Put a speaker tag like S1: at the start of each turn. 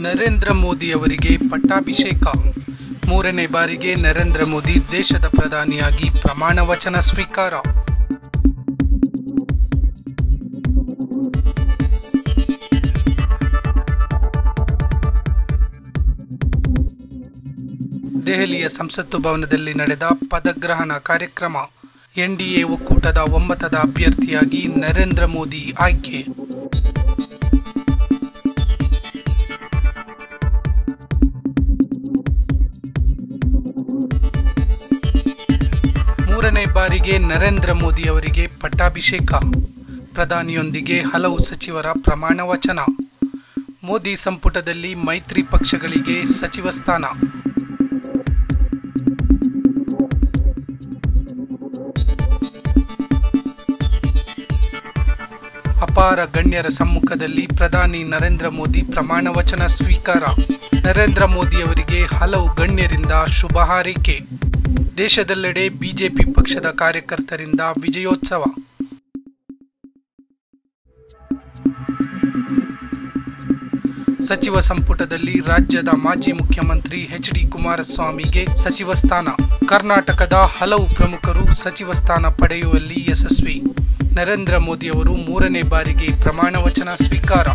S1: ನರೇಂದ್ರ ಮೋದಿ ಅವರಿಗೆ ಪಟ್ಟಾಭಿಷೇಕ. 3ನೇ ಬಾರಿಗೆ ನರೇಂದ್ರ ಮೋದಿ ದೇಶದ ಪ್ರಧಾನಿಯಾಗಿ ಪ್ರಮಾಣ ವಚನ ಸ್ವೀಕಾರ. ದೆಹಲಿಯ ಸಂಸತ್ತು ಭವನದಲ್ಲಿ ನಡೆದ ಪದಗ್ರಹಣ ಕಾರ್ಯಕ್ರಮ. ಎನ್ಡಿಎ ಒಕ್ಕೂಟದ ಒಮ್ಮತದ ಅಭ್ಯರ್ಥಿಯಾಗಿ ನರೇಂದ್ರ ಮೋದಿ ಆಯ್ಕೆ. ಮೂರನೇ ಬಾರಿಗೆ ನರೇಂದ್ರ ಮೋದಿ ಅವರಿಗೆ ಪಟ್ಟಾಭಿಷೇಕ. ಪ್ರಧಾನಿಯೊಂದಿಗೆ ಹಲವು ಸಚಿವರ ಪ್ರಮಾಣ ವಚನ. ಮೋದಿ ಸಂಪುಟದಲ್ಲಿ ಮೈತ್ರಿ ಪಕ್ಷಗಳಿಗೆ ಸಚಿವ ಸ್ಥಾನ. ಅಪಾರ ಗಣ್ಯರ ಸಮ್ಮುಖದಲ್ಲಿ ಪ್ರಧಾನಿ ನರೇಂದ್ರ ಮೋದಿ ಪ್ರಮಾಣ ವಚನ ಸ್ವೀಕಾರ. ನರೇಂದ್ರ ಮೋದಿ ಅವರಿಗೆ ಹಲವು ಗಣ್ಯರಿಂದ ಶುಭ ಹಾರೈಕೆ. ದೇಶದೆಲ್ಲೆಡೆ ಬಿಜೆಪಿ ಪಕ್ಷದ ಕಾರ್ಯಕರ್ತರಿಂದ ವಿಜಯೋತ್ಸವ. ಸಚಿವ ಸಂಪುಟದಲ್ಲಿ ರಾಜ್ಯದ ಮಾಜಿ ಮುಖ್ಯಮಂತ್ರಿ ಎಚ್.ಡಿ. ಕುಮಾರಸ್ವಾಮಿಗೆ ಸಚಿವ ಸ್ಥಾನ. ಕರ್ನಾಟಕದ ಹಲವು ಪ್ರಮುಖರು ಸಚಿವ ಸ್ಥಾನ ಪಡೆಯುವಲ್ಲಿ ಯಶಸ್ವಿ. ನರೇಂದ್ರ ಮೋದಿ ಅವರು 3ನೇ ಬಾರಿಗೆ ಪ್ರಮಾಣ ವಚನ ಸ್ವೀಕಾರ.